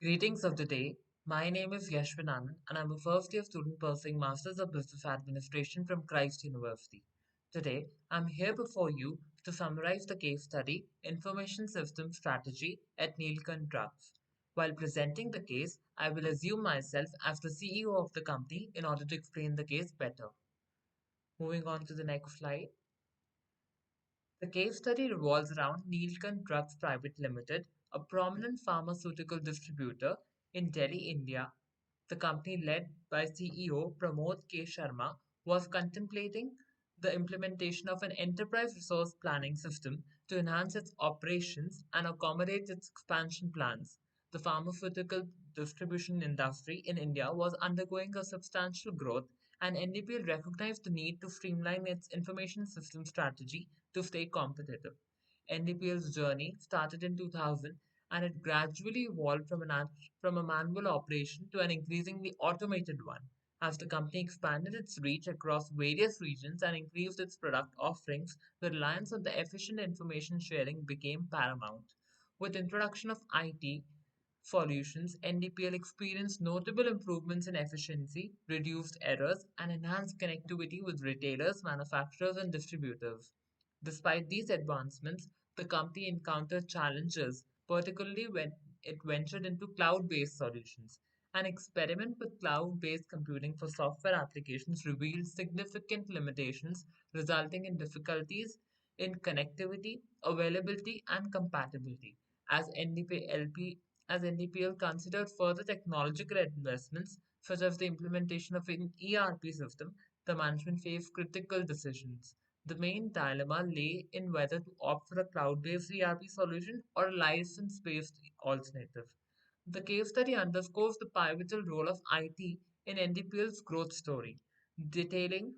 Greetings of the day. My name is Yashwananand, and I'm a first year student pursuing Masters of Business Administration from Christ University. Today, I'm here before you to summarize the case study Information System Strategy at Neelkanth Drugs. While presenting the case, I will assume myself as the CEO of the company in order to explain the case better. Moving on to the next slide. The case study revolves around Neelkanth Drugs Private Limited, a prominent pharmaceutical distributor in Delhi, India. The company, led by CEO Pramod K. Sharma, was contemplating the implementation of an enterprise resource planning system to enhance its operations and accommodate its expansion plans. The pharmaceutical distribution industry in India was undergoing a substantial growth, and NDPL recognized the need to streamline its information system strategy to stay competitive. NDPL's journey started in 2000, and it gradually evolved from a manual operation to an increasingly automated one. As the company expanded its reach across various regions and increased its product offerings, the reliance on the efficient information sharing became paramount. With introduction of IT solutions, NDPL experienced notable improvements in efficiency, reduced errors, and enhanced connectivity with retailers, manufacturers, and distributors. Despite these advancements, the company encountered challenges, particularly when it ventured into cloud based solutions. An experiment with cloud based computing for software applications revealed significant limitations, resulting in difficulties in connectivity, availability, and compatibility. As NDP, as NDPL considered further technological investments, such as the implementation of an ERP system, the management faced critical decisions. The main dilemma lay in whether to opt for a cloud based ERP solution or a license based alternative. The case study underscores the pivotal role of IT in NDPL's growth story, detailing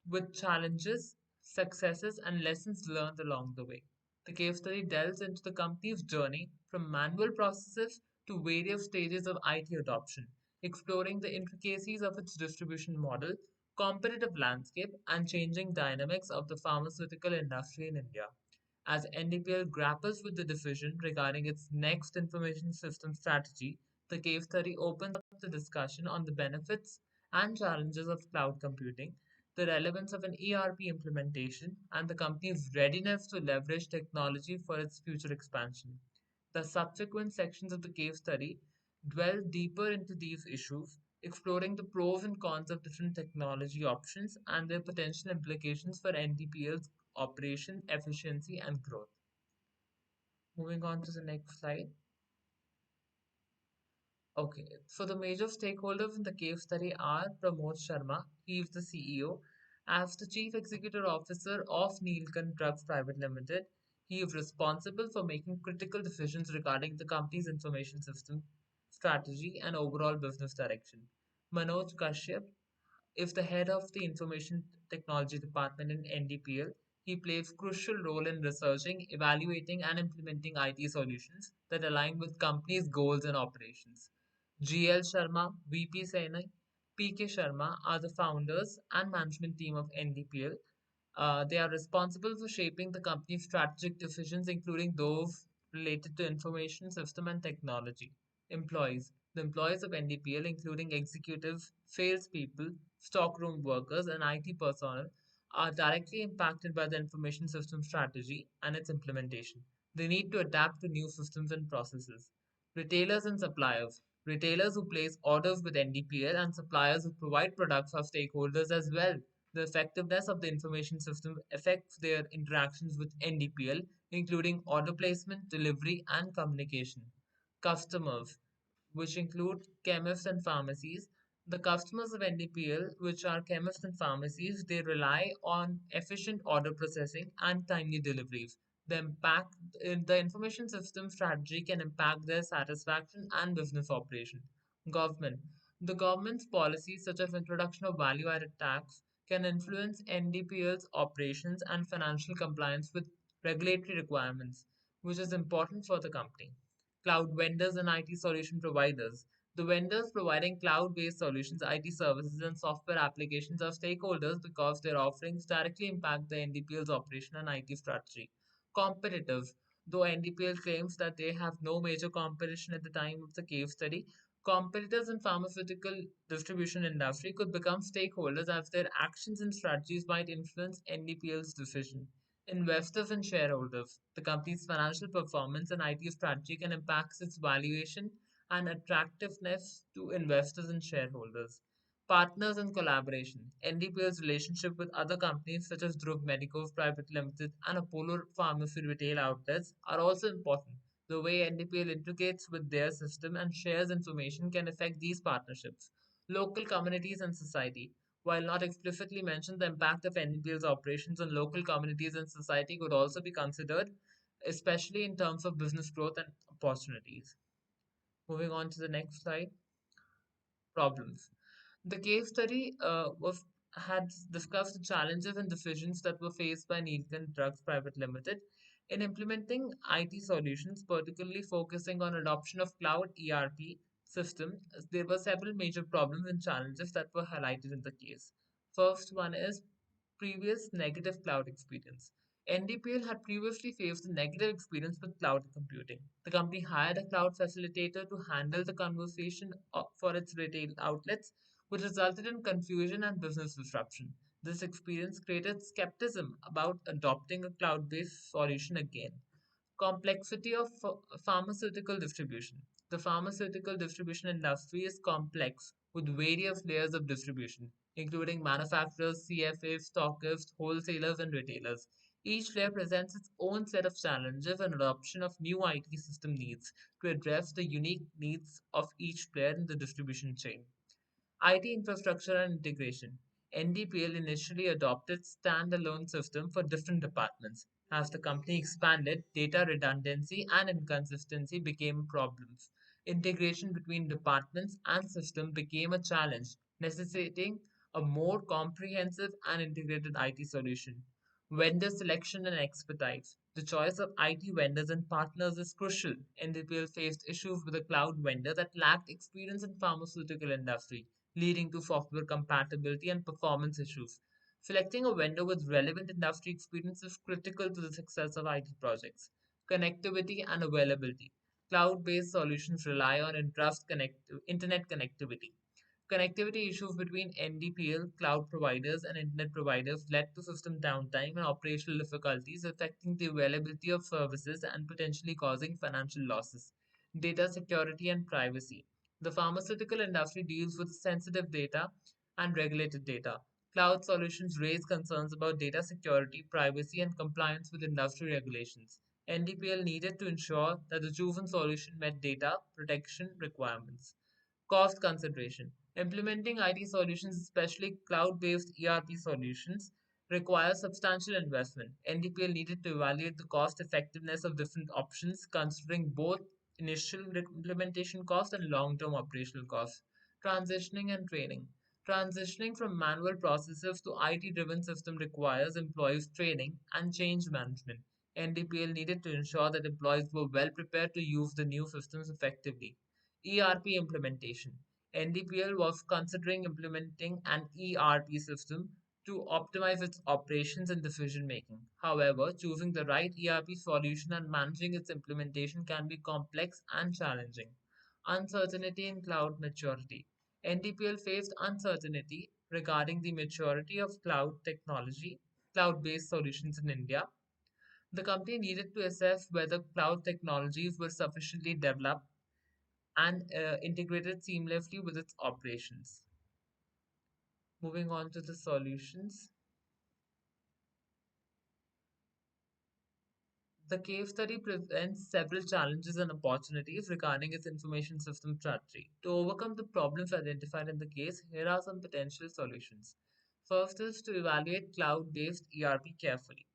with challenges, successes, and lessons learned along the way. The case study delves into the company's journey from manual processes to various stages of IT adoption, exploring the intricacies of its distribution model, competitive landscape, and changing dynamics of the pharmaceutical industry in India. As NDPL grapples with the decision regarding its next information system strategy, the case study opens up the discussion on the benefits and challenges of cloud computing, the relevance of an ERP implementation, and the company's readiness to leverage technology for its future expansion. The subsequent sections of the case study dwell deeper into these issues, exploring the pros and cons of different technology options and their potential implications for NDPL's operation, efficiency, and growth. Moving on to the next slide. Okay, so the major stakeholders in the case study are Pramod Sharma, he is the CEO. As the Chief Executive Officer of Neelkanth Drugs Private Limited, he is responsible for making critical decisions regarding the company's information system strategy and overall business direction. Manoj Kashyap is the head of the Information Technology Department in NDPL. He plays crucial role in researching, evaluating, and implementing IT solutions that align with company's goals and operations. GL Sharma, VP Saini, PK Sharma are the founders and management team of NDPL. They are responsible for shaping the company's strategic decisions, including those related to information system and technology. Employees. The employees of NDPL, including executives, salespeople, stockroom workers, and IT personnel, are directly impacted by the information system strategy and its implementation. They need to adapt to new systems and processes. Retailers and suppliers. Retailers who place orders with NDPL and suppliers who provide products are stakeholders as well. The effectiveness of the information system affects their interactions with NDPL, including order placement, delivery, and communication. Customers, which include chemists and pharmacies. The customers of NDPL, which are chemists and pharmacies, they rely on efficient order processing and timely deliveries. The information system strategy can impact their satisfaction and business operation. Government. The government's policies, such as introduction of value-added tax, can influence NDPL's operations and financial compliance with regulatory requirements, which is important for the company. Cloud vendors and IT solution providers. The vendors providing cloud based solutions, IT services, and software applications are stakeholders because their offerings directly impact the NDPL's operation and IT strategy. Competitive. Though NDPL claims that they have no major competition at the time of the case study, competitors in pharmaceutical distribution industry could become stakeholders as their actions and strategies might influence NDPL's decision. Investors and shareholders. The company's financial performance and IT strategy can impact its valuation and attractiveness to investors and shareholders. Partners and collaboration. NDPL's relationship with other companies such as Dhruv Medico Private Limited and Apollo Pharmacy retail outlets are also important. The way NDPL integrates with their system and shares information can affect these partnerships. Local communities and society. While not explicitly mentioned, the impact of NDPL's operations on local communities and society could also be considered, especially in terms of business growth and opportunities. Moving on to the next slide. Problems. The case study was had discussed the challenges and decisions that were faced by Neelkanth Drugs Private Limited in implementing IT solutions, particularly focusing on adoption of cloud ERP system. There were several major problems and challenges that were highlighted in the case. First one is previous negative cloud experience. NDPL had previously faced a negative experience with cloud computing. The company hired a cloud facilitator to handle the conversation for its retail outlets, which resulted in confusion and business disruption. This experience created skepticism about adopting a cloud based solution again. Complexity of pharmaceutical distribution. The pharmaceutical distribution industry is complex with various layers of distribution, including manufacturers, CFAs, stockists, wholesalers, and retailers. Each layer presents its own set of challenges and adoption of new IT system needs to address the unique needs of each player in the distribution chain. IT infrastructure and integration. NDPL initially adopted standalone system for different departments. As the company expanded, data redundancy and inconsistency became problems. Integration between departments and system became a challenge, necessitating a more comprehensive and integrated IT solution. Vendor selection and expertise. The choice of IT vendors and partners is crucial. NDPL faced issues with a cloud vendor that lacked experience in pharmaceutical industry, leading to software compatibility and performance issues. Selecting a vendor with relevant industry experience is critical to the success of IT projects. Connectivity and availability. Cloud based solutions rely on internet connectivity. Connectivity issues between NDPL, cloud providers, and internet providers led to system downtime and operational difficulties, affecting the availability of services and potentially causing financial losses. Data security and privacy. The pharmaceutical industry deals with sensitive data and regulated data. Cloud solutions raise concerns about data security, privacy, and compliance with industry regulations. NDPL needed to ensure that the chosen solution met data protection requirements. Cost consideration. Implementing IT solutions, especially cloud based ERP solutions, requires substantial investment. NDPL needed to evaluate the cost effectiveness of different options, considering both initial implementation cost and long term operational costs. Transitioning and training. Transitioning from manual processes to IT driven system requires employees training and change management. NDPL needed to ensure that employees were well prepared to use the new systems effectively. ERP implementation. NDPL was considering implementing an ERP system to optimize its operations and decision making. However, choosing the right ERP solution and managing its implementation can be complex and challenging. Uncertainty in cloud maturity. NDPL faced uncertainty regarding the maturity of cloud technology, cloud based solutions in India. The company needed to assess whether cloud technologies were sufficiently developed and integrated seamlessly with its operations. Moving on to the solutions. The case study presents several challenges and opportunities regarding its information system strategy. To overcome the problems identified in the case, here are some potential solutions. First is to evaluate cloud based ERP carefully.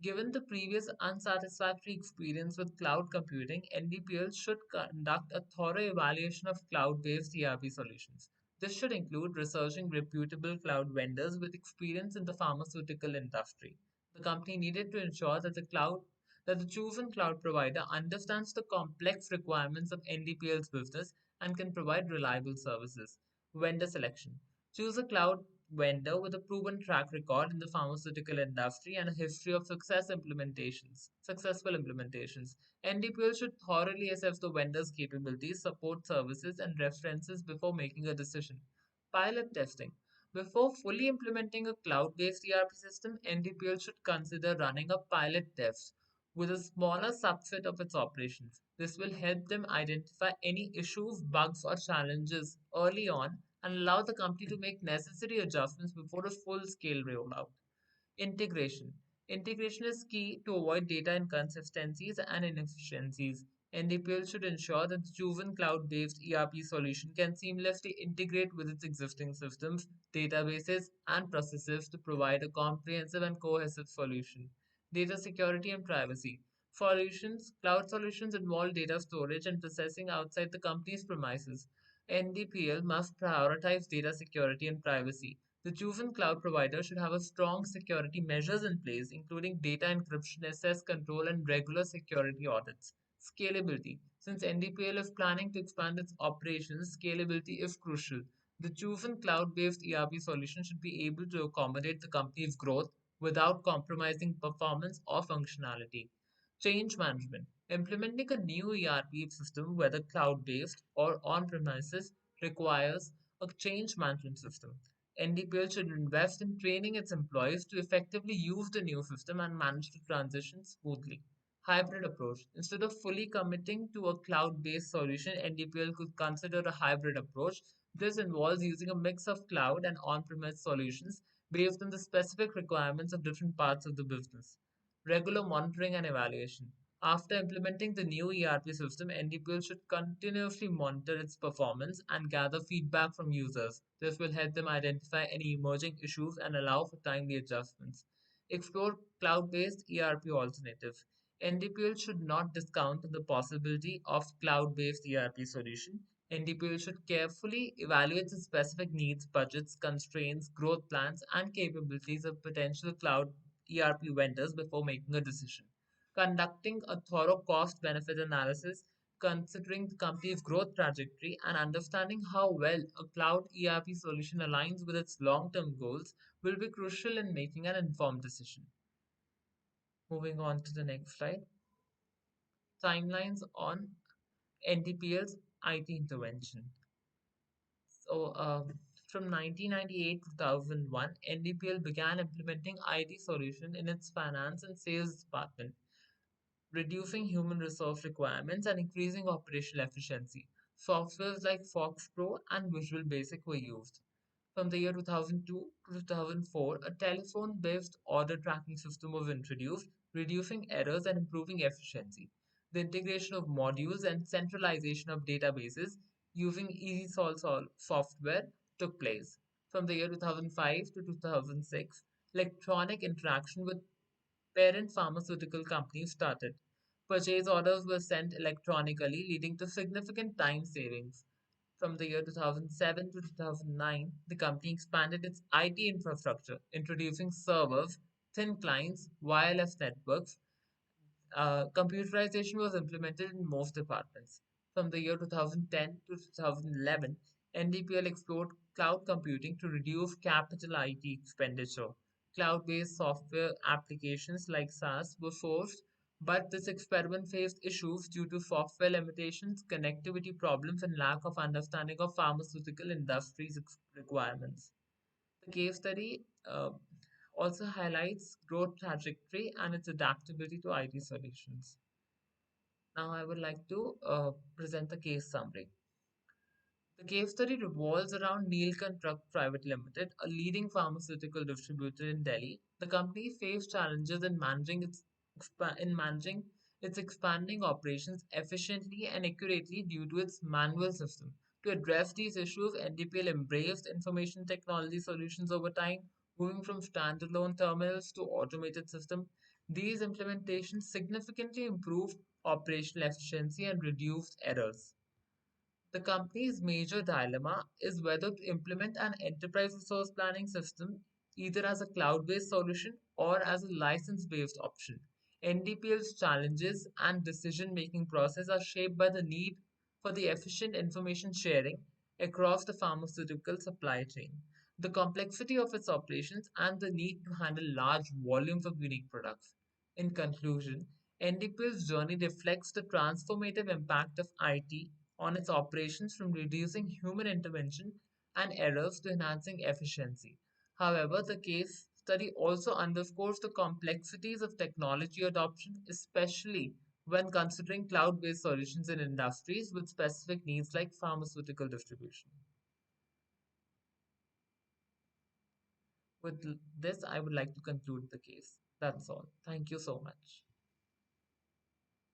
Given the previous unsatisfactory experience with cloud computing, NDPL should conduct a thorough evaluation of cloud based ERP solutions. This should include researching reputable cloud vendors with experience in the pharmaceutical industry. The company needed to ensure that the chosen cloud provider understands the complex requirements of NDPL's business and can provide reliable services. Vendor selection. Choose a cloud vendor with a proven track record in the pharmaceutical industry and a history of successful implementations. NDPL should thoroughly assess the vendor's capabilities, support services, and references before making a decision. Pilot testing. Before fully implementing a cloud-based ERP system, NDPL should consider running a pilot test with a smaller subset of its operations. This will help them identify any issues, bugs, or challenges early on and allow the company to make necessary adjustments before a full scale rollout. Integration. Integration is key to avoid data inconsistencies and inefficiencies. NDPL should ensure that the chosen cloud-based ERP solution can seamlessly integrate with its existing systems, databases, and processes to provide a comprehensive and cohesive solution. Data security and privacy. Cloud solutions involve data storage and processing outside the company's premises. NDPL must prioritize data security and privacy. The chosen cloud provider should have a strong security measures in place, including data encryption, access control, and regular security audits. Scalability. Since NDPL is planning to expand its operations, scalability is crucial. The chosen cloud-based ERP solution should be able to accommodate the company's growth without compromising performance or functionality. Change management. Implementing a new ERP system, whether cloud-based or on-premises, requires a change management system. NDPL should invest in training its employees to effectively use the new system and manage the transition smoothly. Hybrid approach. Instead of fully committing to a cloud-based solution, NDPL could consider a hybrid approach. This involves using a mix of cloud and on-premise solutions based on the specific requirements of different parts of the business. Regular monitoring and evaluation. After implementing the new ERP system, NDPL should continuously monitor its performance and gather feedback from users. This will help them identify any emerging issues and allow for timely adjustments. Explore cloud-based ERP alternatives. NDPL should not discount the possibility of cloud-based ERP solution. NDPL should carefully evaluate the specific needs, budgets, constraints, growth plans, and capabilities of potential cloud ERP vendors before making a decision. Conducting a thorough cost benefit analysis, considering the company's growth trajectory, and understanding how well a cloud ERP solution aligns with its long term goals will be crucial in making an informed decision. Moving on to the next slide. Timelines on NDPL's IT intervention. So, from 1998 to 2001, NDPL began implementing IT solution in its finance and sales department, reducing human resource requirements and increasing operational efficiency. Softwares like Fox Pro and Visual Basic were used. From the year 2002 to 2004, a telephone based order tracking system was introduced, reducing errors and improving efficiency. The integration of modules and centralization of databases using EasySolve software took place. From the year 2005 to 2006, electronic interaction with parent pharmaceutical companies started. Purchase orders were sent electronically, leading to significant time savings. From the year 2007 to 2009, the company expanded its IT infrastructure, introducing servers, thin clients, wireless networks. Computerization was implemented in most departments. From the year 2010 to 2011, NDPL explored cloud computing to reduce capital IT expenditure. Cloud based software applications like SaaS were forced, but this experiment faced issues due to software limitations, connectivity problems, and lack of understanding of pharmaceutical industry's requirements. The case study also highlights growth trajectory and its adaptability to IT solutions. Now, I would like to present the case summary. The case study revolves around Neelkanth Private Limited, a leading pharmaceutical distributor in Delhi. The company faced challenges in managing its expanding operations efficiently and accurately due to its manual system. To address these issues, NDPL embraced information technology solutions over time, moving from standalone terminals to automated systems. These implementations significantly improved operational efficiency and reduced errors. The company's major dilemma is whether to implement an enterprise resource planning system either as a cloud based solution or as a license based option. NDPL's challenges and decision making process are shaped by the need for the efficient information sharing across the pharmaceutical supply chain. the complexity of its operations, and the need to handle large volumes of unique products. In conclusion, NDP's journey reflects the transformative impact of IT on its operations from reducing human intervention and errors to enhancing efficiency. However, the case study also underscores the complexities of technology adoption, especially when considering cloud based solutions in industries with specific needs like pharmaceutical distribution. With this, I would like to conclude the case. That's all. Thank you so much.